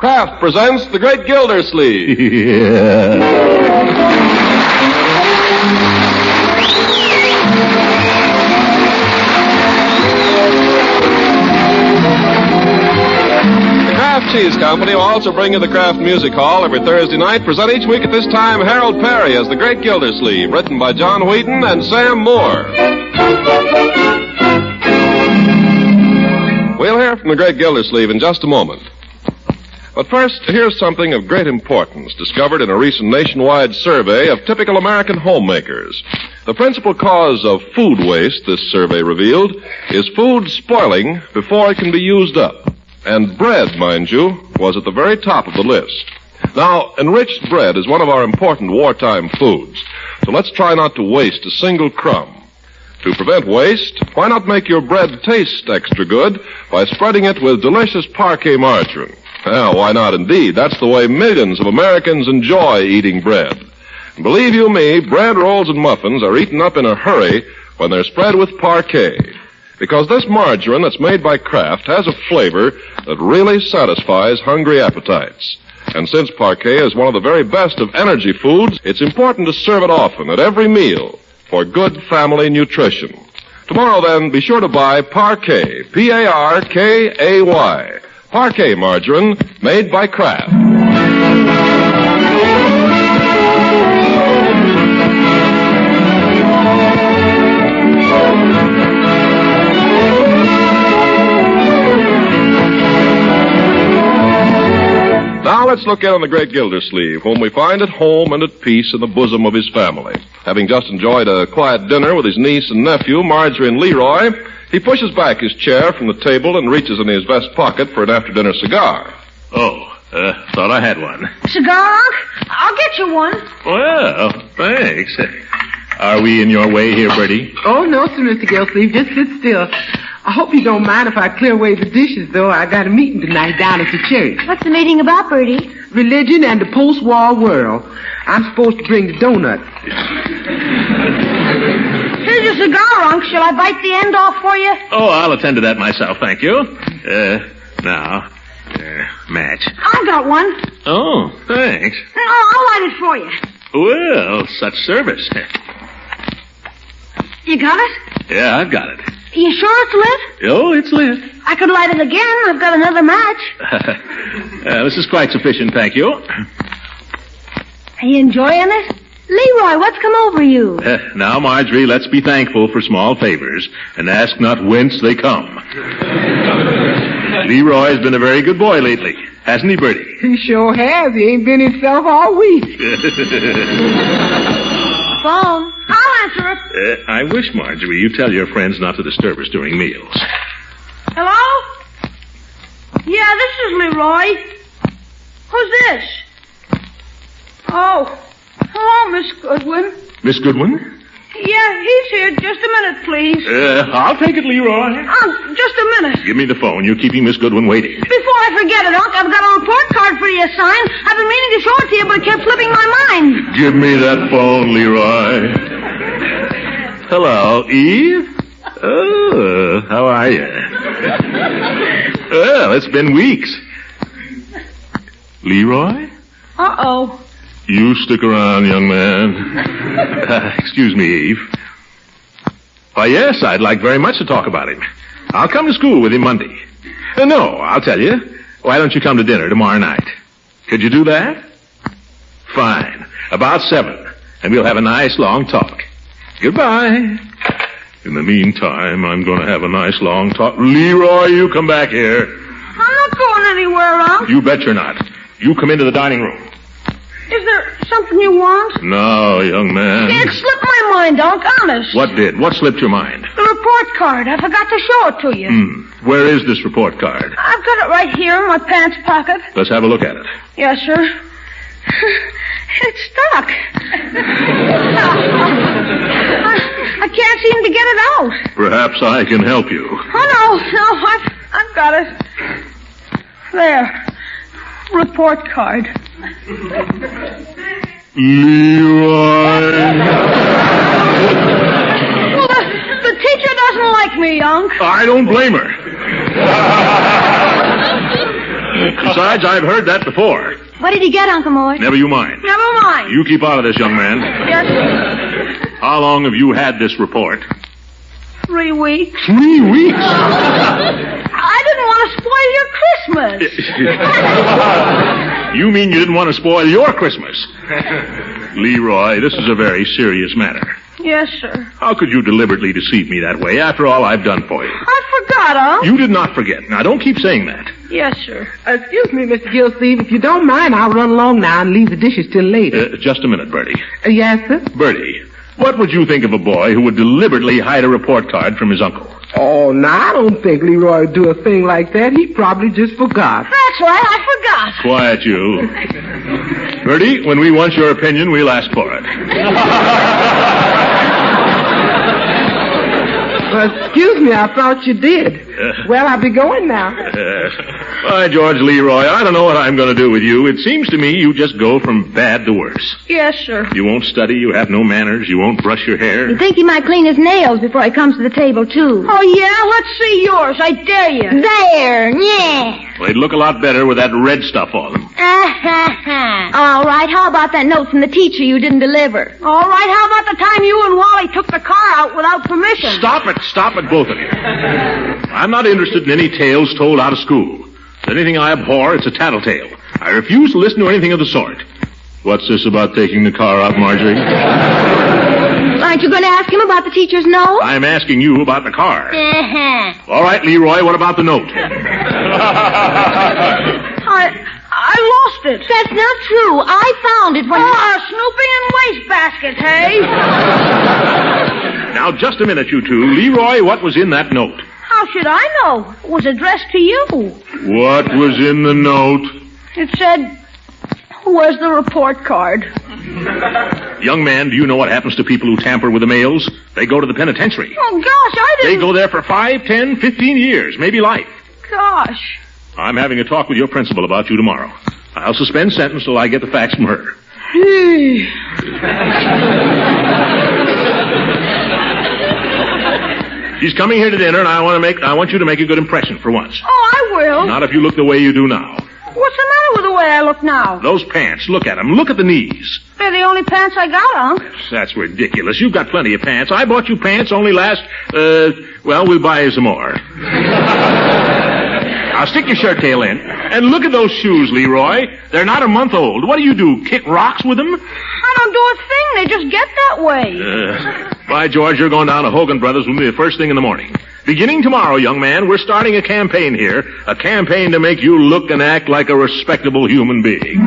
Kraft presents The Great Gildersleeve. The Kraft Cheese Company will also bring you the Kraft Music Hall every Thursday night. Present each week at this time Harold Peary as The Great Gildersleeve, written by John Wheaton and Sam Moore. We'll hear from The Great Gildersleeve in just a moment. But first, here's something of great importance discovered in a recent nationwide survey of typical American homemakers. The principal cause of food waste, this survey revealed, is food spoiling before it can be used up. And bread, mind you, was at the very top of the list. Now, enriched bread is one of our important wartime foods, so let's try not to waste a single crumb. To prevent waste, why not make your bread taste extra good by spreading it with delicious Parquet margarine? Well, why not indeed? That's the way millions of Americans enjoy eating bread. And believe you me, bread rolls and muffins are eaten up in a hurry when they're spread with Parquet. Because this margarine that's made by Kraft has a flavor that really satisfies hungry appetites. And since Parquet is one of the very best of energy foods, it's important to serve it often at every meal for good family nutrition. Tomorrow, then, be sure to buy Parquet, P-A-R-K-A-Y. Parquet margarine made by Kraft. Now let's look in on the Great Gildersleeve, whom we find at home and at peace in the bosom of his family. Having just enjoyed a quiet dinner with his niece and nephew, Marjorie and Leroy, he pushes back his chair from the table and reaches in his vest pocket for an after-dinner cigar. Thought I had one. Cigar, Unc? I'll get you one. Well, thanks. Are we in your way here, Bertie? Oh, no, sir, Mr. Gildersleeve. Just sit still. I hope you don't mind if I clear away the dishes, though. I got a meeting tonight down at the church. What's the meeting about, Bertie? Religion and the post-war world. I'm supposed to bring the donuts. Here's your cigar, Unc. Shall I bite the end off for you? Oh, I'll attend to that myself, thank you. Match. I've got one. Oh, thanks. No, I'll light it for you. Well, such service. You got it? Yeah, I've got it. You sure it's lit? Oh, it's lit. I could light it again. I've got another match. This is quite sufficient, thank you. Are you enjoying it? Leroy, what's come over you? Now, Marjorie, let's be thankful for small favors and ask not whence they come. Leroy's been a very good boy lately, hasn't he, Bertie? He sure has. He ain't been himself all week. Phone. I'll answer it. I wish, Marjorie, you'd tell your friends not to disturb us during meals. Hello? Yeah, this is Leroy. Who's this? Oh. Hello, Miss Goodwin. Miss Goodwin? Yeah, he's here. Just a minute, please. I'll take it, Leroy. Just a minute. Give me the phone. You're keeping Miss Goodwin waiting. Before I forget it, Unc, I've got a report card for you to sign. I've been meaning to show it to you, but it kept slipping my mind. Give me that phone, Leroy. Hello, Eve? Oh, how are you? Well, it's been weeks. Leroy? Uh-oh. You stick around, young man. Excuse me, Eve. Why, yes, I'd like very much to talk about him. I'll come to school with him Monday. No, I'll tell you. Why don't you come to dinner tomorrow night? Could you do that? Fine. About 7. And we'll have a nice long talk. Goodbye. In the meantime, I'm going to have a nice long talk. Leroy, you come back here. I'm not going anywhere, Unc. You bet you're not. You come into the dining room. Is there something you want? No, young man. It slipped my mind, Unc, honest. What did? What slipped your mind? The report card. I forgot to show it to you. Where is this report card? I've got it right here in my pants pocket. Let's have a look at it. Yes, sir. It's stuck. I can't seem to get it out. Perhaps I can help you. Oh, no, I've got it. There. Report card. Leroy. Well, the teacher doesn't like me, Unc. I don't blame her. Besides, I've heard that before. What did he get, Uncle Mort? Never you mind. Never mind. You keep out of this, young man. Yes, sir. How long have you had this report? 3 weeks. 3 weeks? I didn't want to spoil your Christmas. You mean you didn't want to spoil your Christmas? Leroy, this is a very serious matter. Yes, sir. How could you deliberately deceive me that way after all I've done for you? I forgot, Unc. You did not forget. Now, don't keep saying that. Yes, sir. Excuse me, Mr. Gildersleeve. If you don't mind, I'll run along now and leave the dishes till later. Just a minute, Bertie. Yes, sir? Bertie, what would you think of a boy who would deliberately hide a report card from his uncle? Oh, no, I don't think Leroy would do a thing like that. He probably just forgot. That's right, I forgot. Quiet, you. Bertie, when we want your opinion, we'll ask for it. Excuse me, I thought you did. Well, I'll be going now. By George, Leroy, I don't know what I'm going to do with you. It seems to me you just go from bad to worse. Yes, sir. You won't study, you have no manners, you won't brush your hair. You think he might clean his nails before he comes to the table, too? Oh, yeah? Let's see yours. I dare you. There, yeah. Well, they'd look a lot better with that red stuff on them. All right, how about that note from the teacher you didn't deliver? All right, how about the time you and Wally took the car out without permission? Stop it, both of you. I'm not interested in any tales told out of school. If anything I abhor, it's a tattletale. I refuse to listen to anything of the sort. What's this about taking the car out, Marjorie? Aren't you going to ask him about the teacher's note? I'm asking you about the car. All right, Leroy, what about the note? I lost it. That's not true. I found it when... snooping in wastebaskets, hey? Now, just a minute, you two. Leroy, what was in that note? How should I know? It was addressed to you. What was in the note? It said, where's the report card? Young man, do you know what happens to people who tamper with the mails? They go to the penitentiary. Oh, gosh, I didn't... They go there for 5, 10, 15 years, maybe life. Gosh. I'm having a talk with your principal about you tomorrow. I'll suspend sentence till I get the facts from her. She's coming here to dinner, and I want you to make a good impression for once. Oh, I will. Not if you look the way you do now. What's the matter with the way I look now? Those pants, look at them. Look at the knees. They're the only pants I got, Unc. That's ridiculous. You've got plenty of pants. I bought you pants only last, we'll buy you some more. Now, stick your shirt tail in. And look at those shoes, Leroy. They're not a month old. What do? Kick rocks with them? I don't do a thing. They just get that way. By George, you're going down to Hogan Brothers with me the first thing in the morning. Beginning tomorrow, young man, we're starting a campaign here. A campaign to make you look and act like a respectable human being.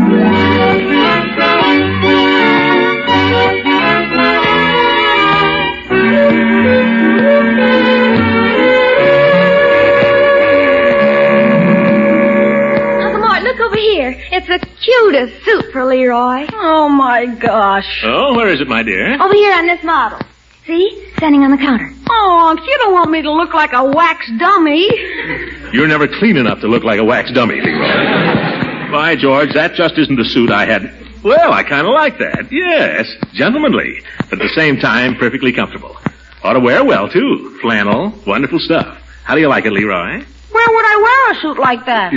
It's the cutest suit for Leroy. Oh, my gosh. Oh, where is it, my dear? Over here on this model. See? Standing on the counter. Oh, Unc, you don't want me to look like a wax dummy. You're never clean enough to look like a wax dummy, Leroy. By George, that just isn't the suit I had. Well, I kind of like that. Yes, gentlemanly. But at the same time, perfectly comfortable. Ought to wear well, too. Flannel, wonderful stuff. How do you like it, Leroy? Where would I wear a suit like that?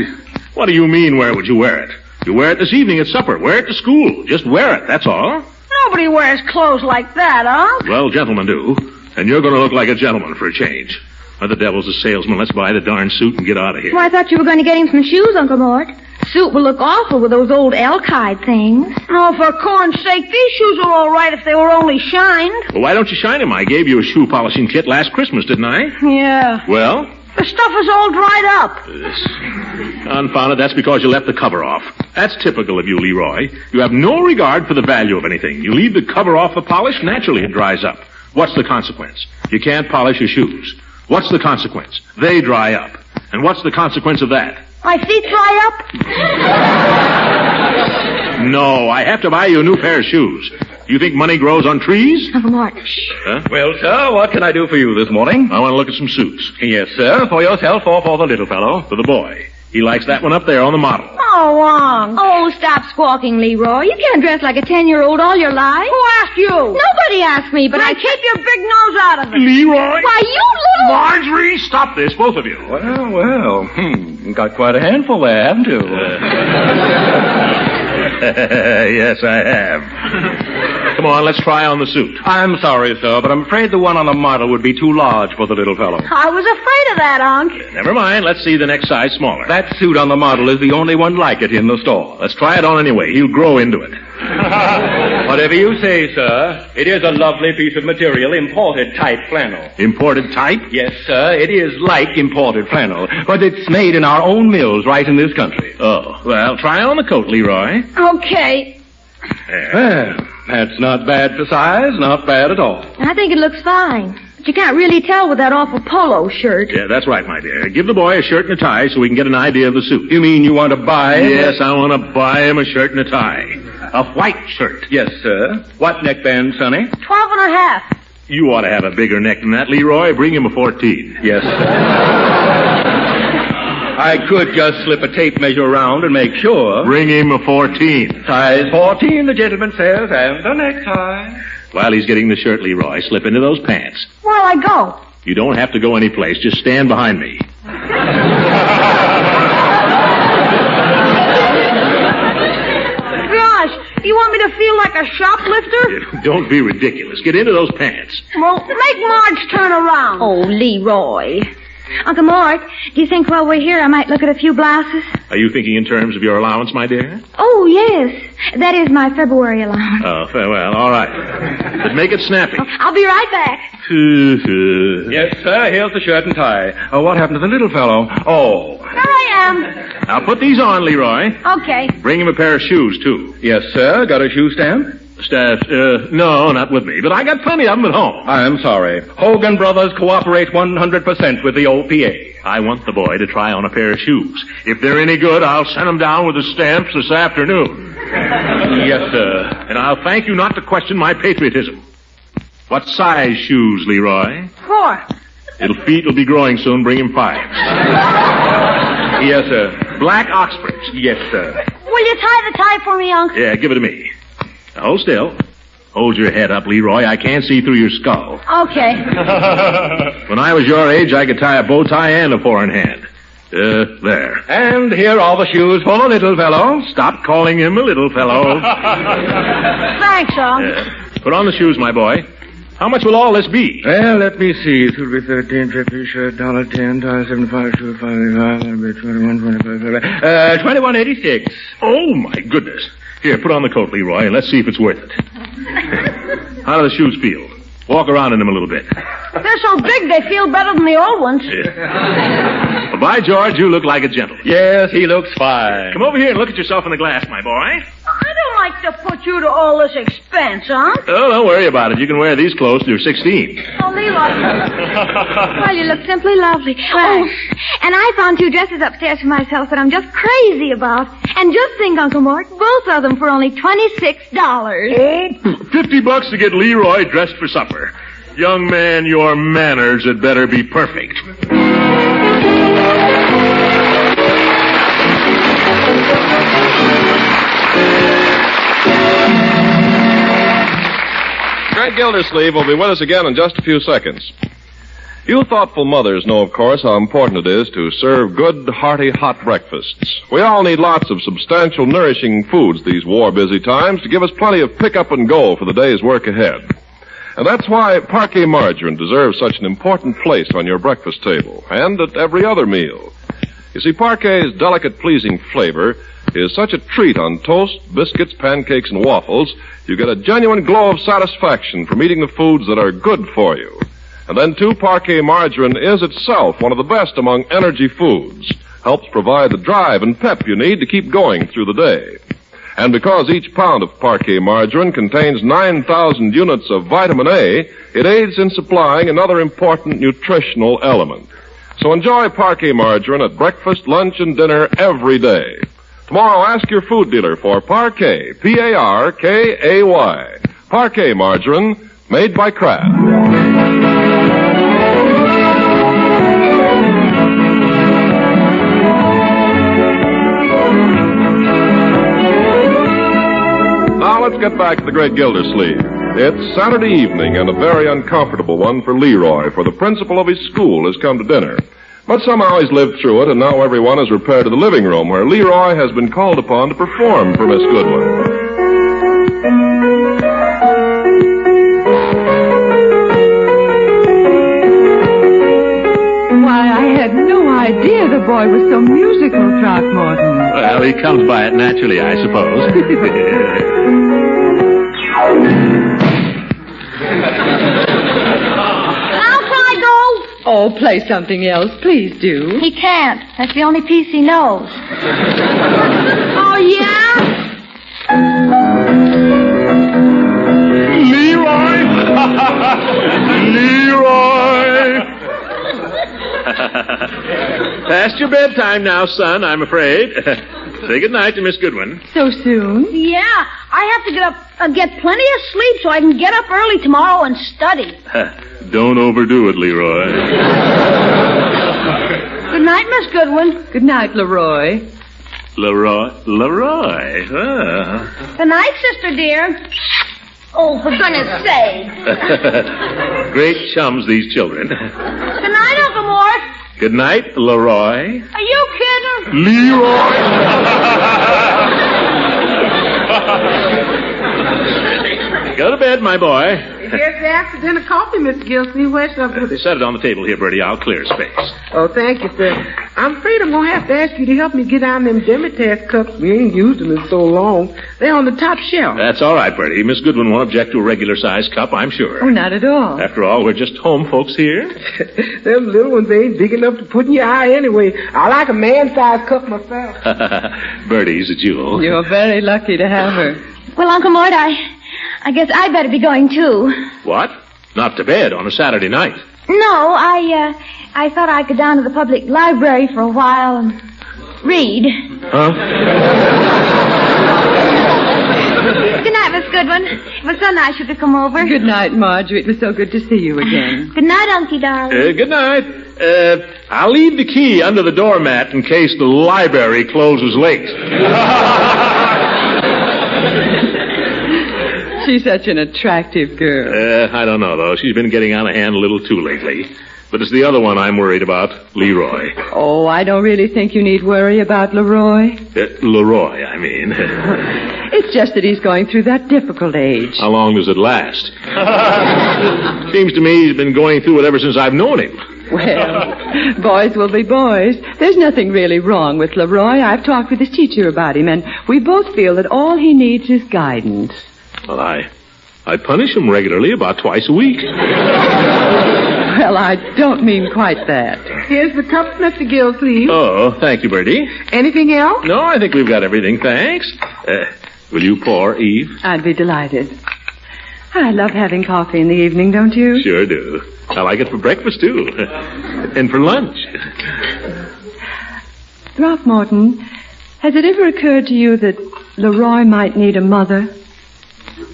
What do you mean, where would you wear it? You wear it this evening at supper. Wear it to school. Just wear it, that's all. Nobody wears clothes like that, Unc. Well, gentlemen do. And you're going to look like a gentleman for a change. What the devil's a salesman? Let's buy the darn suit and get out of here. Well, I thought you were going to get him some shoes, Uncle Mort. Suit will look awful with those old elk-hide things. Oh, for corn's sake, these shoes are all right if they were only shined. Well, why don't you shine them? I gave you a shoe polishing kit last Christmas, didn't I? Yeah. Well? The stuff is all dried up. Confound it, that's because you left the cover off. That's typical of you, Leroy. You have no regard for the value of anything. You leave the cover off the polish, naturally it dries up. What's the consequence? You can't polish your shoes. What's the consequence? They dry up. And what's the consequence of that? My feet dry up? No, I have to buy you a new pair of shoes. You think money grows on trees? Uncle Mort. Huh? Well, sir, what can I do for you this morning? I want to look at some suits. Yes, sir. For yourself or for the little fellow? For the boy. He likes that one up there on the model. Oh, Unc. Oh, stop squawking, Leroy. You can't dress like a 10-year-old all your life. Who asked you? Nobody asked me, but I keep your big nose out of it. Leroy? Why, you little... Marjorie, stop this, both of you. Well. Got quite a handful there, haven't you? Yes, I have. Come on, let's try on the suit. I'm sorry, sir, but I'm afraid the one on the model would be too large for the little fellow. I was afraid of that, Unc. Never mind, let's see the next size smaller. That suit on the model is the only one like it in the store. Let's try it on anyway. He'll grow into it. Whatever you say, sir. It is a lovely piece of material, imported type flannel. Imported type? Yes, sir, it is like imported flannel, but it's made in our own mills right in this country. Oh, well, try on the coat, Leroy. Okay. Well, that's not bad for size, not bad at all. I think it looks fine. But you can't really tell with that awful polo shirt. Yeah, that's right, my dear. Give the boy a shirt and a tie so we can get an idea of the suit. You mean you want to buy him? Yes, I want to buy him a shirt and a tie. A white shirt. Yes, sir. What neckband, Sonny? 12 and a half. You ought to have a bigger neck than that, Leroy. Bring him a 14. Yes, sir. I could just slip a tape measure around and make sure. Bring him a 14. Size 14, the gentleman says, and a necktie. While he's getting the shirt, Leroy, slip into those pants. Where'll I go? You don't have to go any place. Just stand behind me. Gosh, you want me to feel like a shoplifter? Don't be ridiculous. Get into those pants. Well, make Marge turn around. Oh, Leroy. Uncle Mort, do you think while we're here I might look at a few blouses? Are you thinking in terms of your allowance, my dear? Oh, yes. That is my February allowance. Oh, well, all right. But make it snappy. I'll be right back. Yes, sir, here's the shirt and tie. What happened to the little fellow? Oh. Here I am. Now put these on, Leroy. Okay. Bring him a pair of shoes, too. Yes, sir. Got a shoe stamp? No, not with me, but I got plenty of them at home. I'm sorry. Hogan Brothers cooperate 100% with the OPA. I want the boy to try on a pair of shoes. If they're any good, I'll send them down with the stamps this afternoon. Yes, sir. And I'll thank you not to question my patriotism. What size shoes, Leroy? 4. Feet will be growing soon. Bring him 5. Yes, sir. Black Oxfords. Yes, sir. Will you tie the tie for me, Unc? Yeah, give it to me. Now, hold still. Hold your head up, Leroy. I can't see through your skull. Okay. When I was your age, I could tie a bow tie and a 4-in-hand. There. And here are the shoes for the little fellow. Stop calling him a little fellow. Thanks, Unc. Put on the shoes, my boy. How much will all this be? Well, let me see. It will be 13, 50, shirt, $1.10, $75, shoe, 55, that'll be 21, 25, 21.86. Oh, my goodness. Here, put on the coat, Leroy, and let's see if it's worth it. How do the shoes feel? Walk around in them a little bit. They're so big they feel better than the old ones. Yeah. Well, by George, you look like a gentleman. Yes, he looks fine. Come over here and look at yourself in the glass, my boy. I don't like to put you to all this expense, huh? Oh, don't worry about it. You can wear these clothes till you're 16. Oh, Leroy. Well, you look simply lovely. Oh, and I found 2 dresses upstairs for myself that I'm just crazy about. And just think, Uncle Mort, both of them for only $26. $50 to get Leroy dressed for supper. Young man, your manners had better be perfect. Great Gildersleeve will be with us again in just a few seconds. You thoughtful mothers know, of course, how important it is to serve good, hearty, hot breakfasts. We all need lots of substantial, nourishing foods these war-busy times to give us plenty of pick-up and go for the day's work ahead. And that's why Parquet margarine deserves such an important place on your breakfast table and at every other meal. You see, Parquet's delicate, pleasing flavor is such a treat on toast, biscuits, pancakes, and waffles, you get a genuine glow of satisfaction from eating the foods that are good for you. And then, too, Parquet margarine is itself one of the best among energy foods. Helps provide the drive and pep you need to keep going through the day. And because each pound of Parquet margarine contains 9,000 units of vitamin A, it aids in supplying another important nutritional element. So enjoy Parquet margarine at breakfast, lunch, and dinner every day. Tomorrow, ask your food dealer for Parquet, P-A-R-K-A-Y. Parquet margarine, made by Kraft. Now let's get back to the Great Gildersleeve. It's Saturday evening and a very uncomfortable one for Leroy, for the principal of his school has come to dinner. But somehow he's lived through it, and now everyone has repaired to the living room, where Leroy has been called upon to perform for Miss Goodwin. Why, I had no idea the boy was so musical, Throckmorton. Well, he comes by it naturally, I suppose. Oh, play something else. Please do. He can't. That's the only piece he knows. Oh, yeah? Leroy! Leroy! Past your bedtime now, son, I'm afraid. Say goodnight to Miss Goodwin. So soon? Yeah, I have to get up and get plenty of sleep so I can get up early tomorrow and study. Don't overdo it, Leroy. Good night, Miss Goodwin. Good night, Leroy. Leroy. Ah. Good night, sister dear. Oh, for goodness sake. Great chums, these children. Good night, Uncle Mort. Good night, Leroy. Are you kidding? Leroy! Go to bed, my boy. Here's the accidental coffee, Mr. Gildersleeve. Where's something? Set it on the table here, Bertie. I'll clear space. Oh, thank you, sir. I'm afraid I'm going to have to ask you to help me get down them Demitasse cups. We ain't used them in so long. They're on the top shelf. That's all right, Bertie. Miss Goodwin won't object to a regular-sized cup, I'm sure. Oh, not at all. After all, we're just home folks here. Them little ones ain't big enough to put in your eye anyway. I like a man-sized cup myself. Bertie's a jewel. You're very lucky to have her. Well, Uncle Mort, I guess I'd better be going, too. What? Not to bed on a Saturday night? No, I thought I'd go down to the public library for a while and read. Huh? Good night, Miss Goodwin. It was so nice you could come over. Good night, Marjorie. It was so good to see you again. Good night, Unky darling. Good night. I'll leave the key under the doormat in case the library closes late. She's such an attractive girl. I don't know, though. She's been getting out of hand a little too lately. But it's the other one I'm worried about, Leroy. Oh, I don't really think you need worry about Leroy. Leroy, I mean. It's just that he's going through that difficult age. How long does it last? Seems to me he's been going through it ever since I've known him. Well, boys will be boys. There's nothing really wrong with Leroy. I've talked with his teacher about him, and we both feel that all he needs is guidance. Well, I punish him regularly about twice a week. Well, I don't mean quite that. Here's the cup, Mr. Gildersleeve. Oh, thank you, Bertie. Anything else? No, I think we've got everything, thanks. Will you pour, Eve? I'd be delighted. I love having coffee in the evening, don't you? Sure do. I like it for breakfast, too. And for lunch. Throckmorton, has it ever occurred to you that Leroy might need a mother?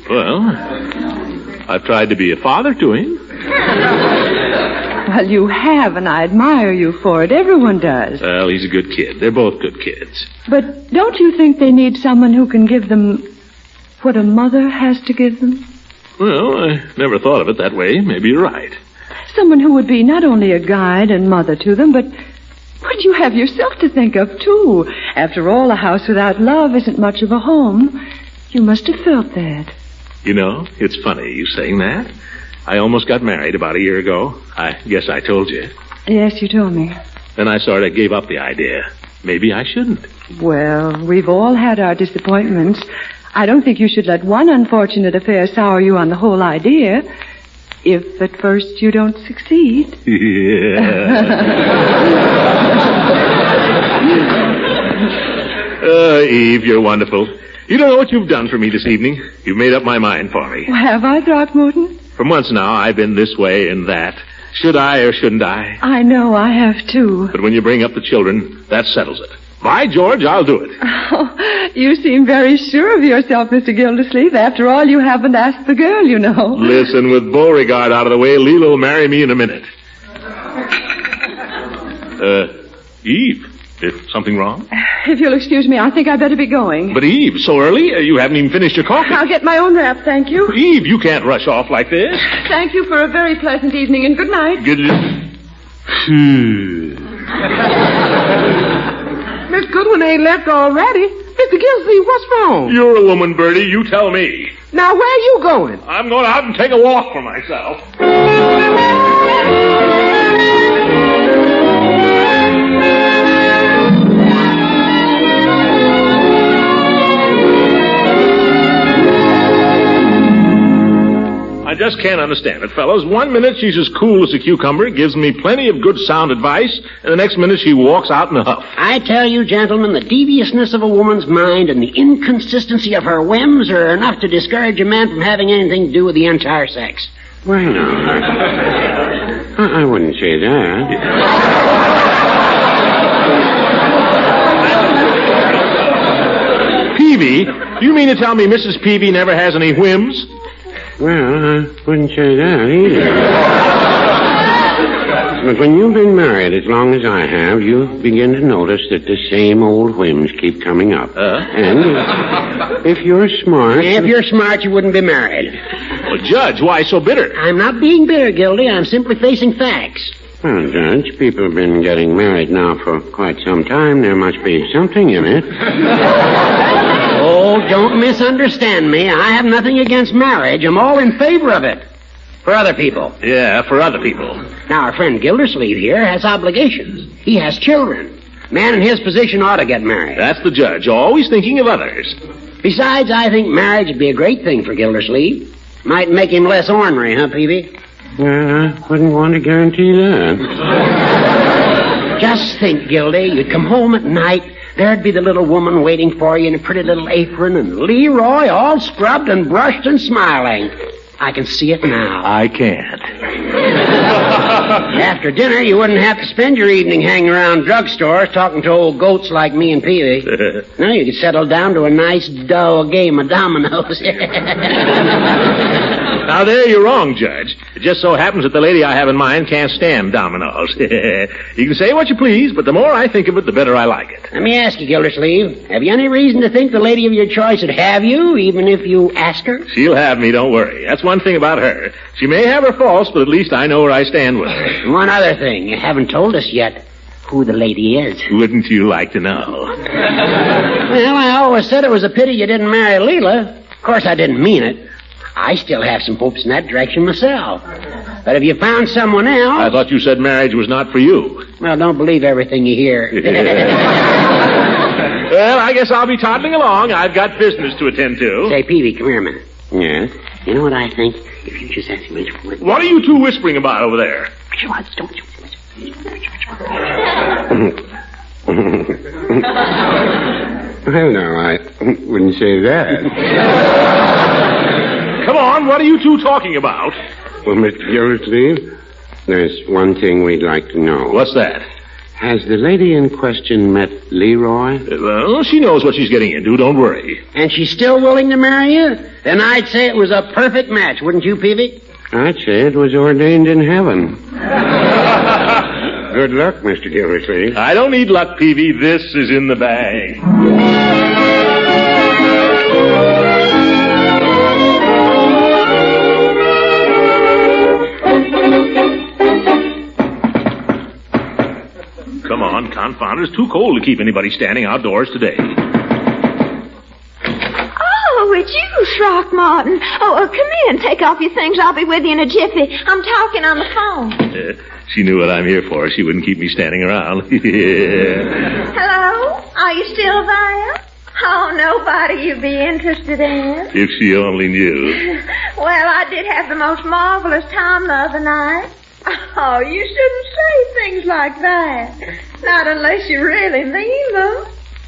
Well, I've tried to be a father to him. Well, you have, and I admire you for it. Everyone does. Well, he's a good kid. They're both good kids. But don't you think they need someone who can give them what a mother has to give them? Well, I never thought of it that way. Maybe you're right. Someone who would be not only a guide and mother to them, but you have yourself to think of, too. After all, a house without love isn't much of a home. You must have felt that. You know, it's funny you saying that. I almost got married about a year ago. I guess I told you. Yes, you told me. Then I sort of gave up the idea. Maybe I shouldn't. Well, we've all had our disappointments. I don't think you should let one unfortunate affair sour you on the whole idea. If at first you don't succeed. Yeah. Eve, you're wonderful. You don't know what you've done for me this evening. You've made up my mind for me. Well, have I, Throckmorton? For months now, I've been this way and that. Should I or shouldn't I? I know I have, too. But when you bring up the children, that settles it. By George, I'll do it. Oh, you seem very sure of yourself, Mr. Gildersleeve. After all, you haven't asked the girl, you know. Listen, with Beauregard out of the way, Leela will marry me in a minute. Eve, is something wrong? If you'll excuse me, I think I'd better be going. But Eve, so early? You haven't even finished your coffee. I'll get my own wrap, thank you. Eve, you can't rush off like this. Thank you for a very pleasant evening, and good night. Good. Miss Goodwin ain't left already. Mr. Gildersleeve, what's wrong? You're a woman, Bertie. You tell me. Now, where you going? I'm going out and take a walk for myself. I just can't understand it, fellows. 1 minute she's as cool as a cucumber, gives me plenty of good sound advice, and the next minute she walks out in a huff. I tell you, gentlemen, the deviousness of a woman's mind and the inconsistency of her whims are enough to discourage a man from having anything to do with the entire sex. Well, no, I wouldn't say that. Peavy? Do you mean to tell me Mrs. Peavy never has any whims? Well, I wouldn't say that either. But when you've been married as long as I have, you begin to notice that the same old whims keep coming up. And if you're smart... If you're smart, you wouldn't be married. Well, Judge, why so bitter? I'm not being bitter, Gildy. I'm simply facing facts. Well, Judge, people have been getting married now for quite some time. There must be something in it. Oh, don't misunderstand me. I have nothing against marriage. I'm all in favor of it. For other people. Yeah, for other people. Now, our friend Gildersleeve here has obligations. He has children. A man in his position ought to get married. That's the judge, always thinking of others. Besides, I think marriage would be a great thing for Gildersleeve. Might make him less ornery, huh, Peavy? Well, I wouldn't want to guarantee that. Just think, Gildy, you'd come home at night, there'd be the little woman waiting for you in a pretty little apron, and Leroy all scrubbed and brushed and smiling. I can see it now. I can't. After dinner, you wouldn't have to spend your evening hanging around drugstores talking to old goats like me and Peavy. No, you could settle down to a nice, dull game of dominoes. Now, there you're wrong, Judge. It just so happens that the lady I have in mind can't stand dominoes. You can say what you please, but the more I think of it, the better I like it. Let me ask you, Gildersleeve, have you any reason to think the lady of your choice would have you, even if you ask her? She'll have me, don't worry. That's one thing about her. She may have her faults, but at least I know where I stand with her. One other thing, you haven't told us yet who the lady is. Wouldn't you like to know? Well, I always said it was a pity you didn't marry Leela. Of course, I didn't mean it. I still have some hopes in that direction myself. But if you found someone else... I thought you said marriage was not for you. Well, don't believe everything you hear. Well, I guess I'll be toddling along. I've got business to attend to. Say, Peavy, come here a minute. Yes? You know what I think? If you just ask me... What are you two whispering about over there? Don't you... Well, no, I wouldn't say that. Come on, what are you two talking about? Well, Mr. Gildersleeve, there's one thing we'd like to know. What's that? Has the lady in question met Leroy? Well, she knows what she's getting into, don't worry. And she's still willing to marry you? Then I'd say it was a perfect match, wouldn't you, Peavy? I'd say it was ordained in heaven. Good luck, Mr. Gildersleeve. I don't need luck, Peavy. This is in the bag. Come on, confound it. It's too cold to keep anybody standing outdoors today. Oh, it's you, Throckmorton. Oh, come in. Take off your things. I'll be with you in a jiffy. I'm talking on the phone. She knew what I'm here for. She wouldn't keep me standing around. Hello? Are you still there? Oh, nobody you'd be interested in. If she only knew. Well, I did have the most marvelous time the other night. Oh, you shouldn't say things like that. Not unless you really mean them.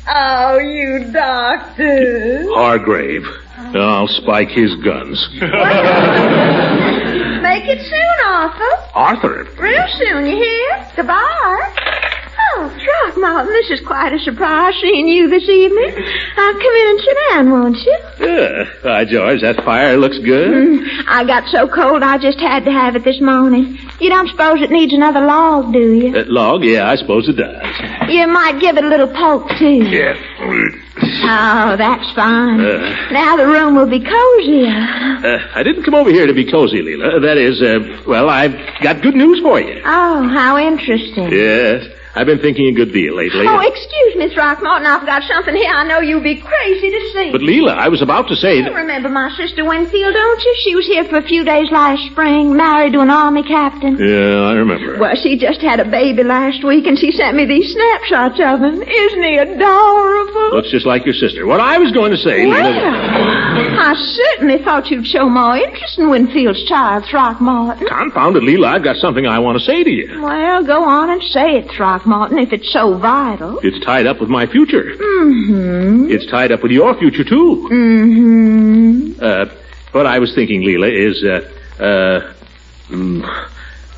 Oh, you doctor. Hargrave. I'll spike his guns. Make it soon, Arthur. Arthur? Real soon, you hear? Goodbye. Oh, Throckmorton, this is quite a surprise seeing you this evening. Come in and sit down, won't you? By George, that fire looks good. I got so cold I just had to have it this morning. You don't suppose it needs another log, do you? That log? Yeah, I suppose it does. You might give it a little poke, too. Yeah. Oh, that's fine. Now the room will be cozier. I didn't come over here to be cozy, Leela. That is, well, I've got good news for you. Oh, how interesting. Yes. I've been thinking a good deal lately. Oh, excuse me, Throckmorton. I've got something here I know you'll be crazy to see. But, Leela, I was about to say You that... remember my sister Winfield, don't you? She was here for a few days last spring, married to an army captain. Yeah, I remember. Well, she just had a baby last week, and she sent me these snapshots of him. Isn't he adorable? Looks just like your sister. What I was going to say... Well, Leela... I certainly thought you'd show more interest in Winfield's child, Throckmorton. Confound it, Leela, I've got something I want to say to you. Well, go on and say it, Throckmorton, if it's so vital. It's tied up with my future. Mm-hmm. It's tied up with your future, too. Mm-hmm. What I was thinking, Leela, is,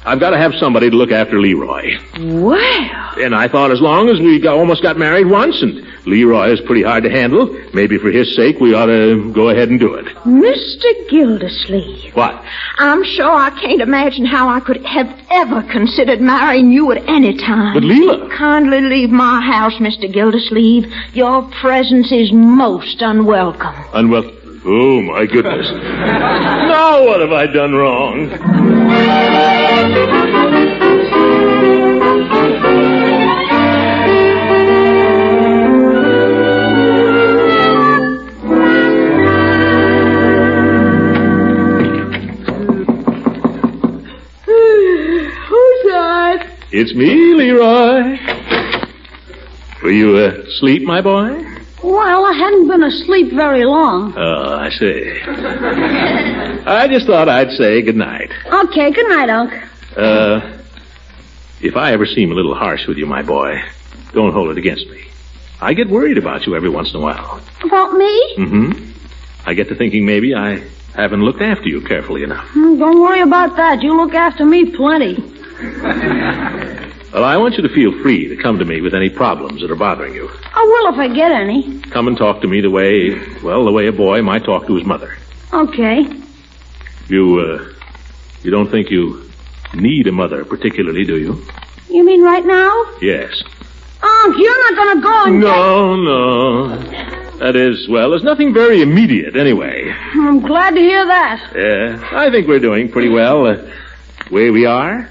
I've got to have somebody to look after Leroy. Well. And I thought as long as we almost got married once, and Leroy is pretty hard to handle, maybe for his sake we ought to go ahead and do it. Mr. Gildersleeve. What? I'm sure I can't imagine how I could have ever considered marrying you at any time. But, Leela... Kindly leave my house, Mr. Gildersleeve. Your presence is most unwelcome. Unwelcome? Oh, my goodness. Now what have I done wrong? Who's that? It's me, Leroy. Were you asleep, my boy? Well, I hadn't been asleep very long. Oh, I see. I just thought I'd say goodnight. Okay, good night, Unc. If I ever seem a little harsh with you, my boy, don't hold it against me. I get worried about you every once in a while. About me? Mm-hmm. I get to thinking maybe I haven't looked after you carefully enough. Don't worry about that. You look after me plenty. Well, I want you to feel free to come to me with any problems that are bothering you. I will if I get any. Come and talk to me the way a boy might talk to his mother. Okay. You don't think you need a mother particularly, do you? You mean right now? Yes. Unc, you're not going to go and... No. That is, well, there's nothing very immediate anyway. I'm glad to hear that. Yeah, I think we're doing pretty well. The way we are,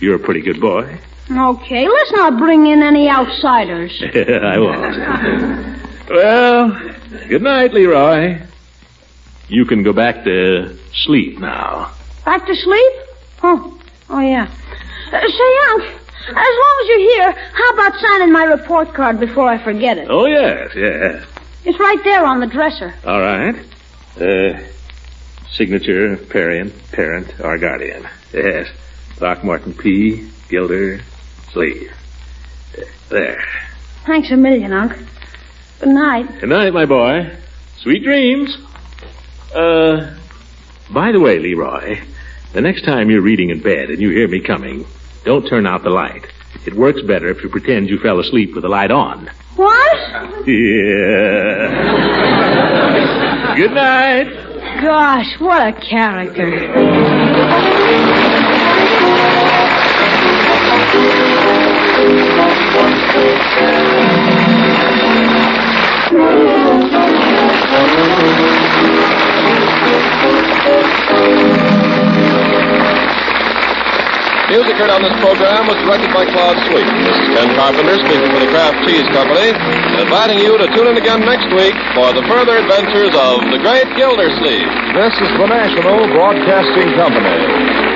you're a pretty good boy. Okay, let's not bring in any outsiders. I won't. Well, good night, Leroy. You can go back to sleep now. Back to sleep? Oh yeah. Say, Unc, as long as you're here, how about signing my report card before I forget it? Oh, yes. It's right there on the dresser. All right. Signature, parent, or guardian. Yes. Throckmorton P, Gildersleeve. There. Thanks a million, Unc. Good night. Good night, my boy. Sweet dreams. By the way, Leroy, the next time you're reading in bed and you hear me coming, don't turn out the light. It works better if you pretend you fell asleep with the light on. What? Yeah. Good night. Gosh, what a character. Music heard on this program was directed by Claude Sweet. This is Ken Carpenter speaking for the Kraft Cheese Company, inviting you to tune in again next week for the further adventures of the Great Gildersleeve. This is the National Broadcasting Company.